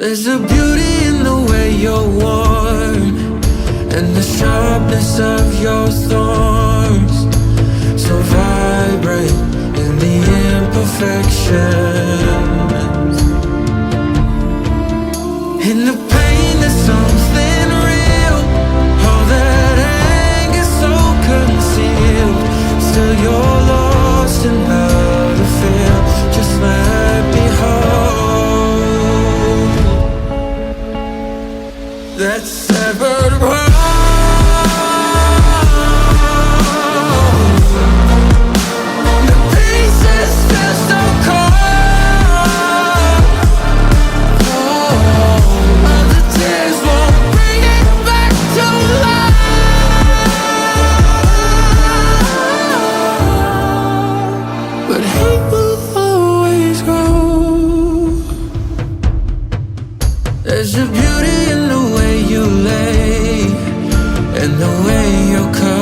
There's a beauty in the way you're worn, and the sharpness of your thorns, so vibrant in the imperfections. In the pain there's something real, all that anger's so concealed. Still you're lost in how to feel, just let me hold that severed world. The pieces feel so cold. All the tears won't bring it back to life, but hate will always grow. There's a beauty in the way you lay, and the way you're cut.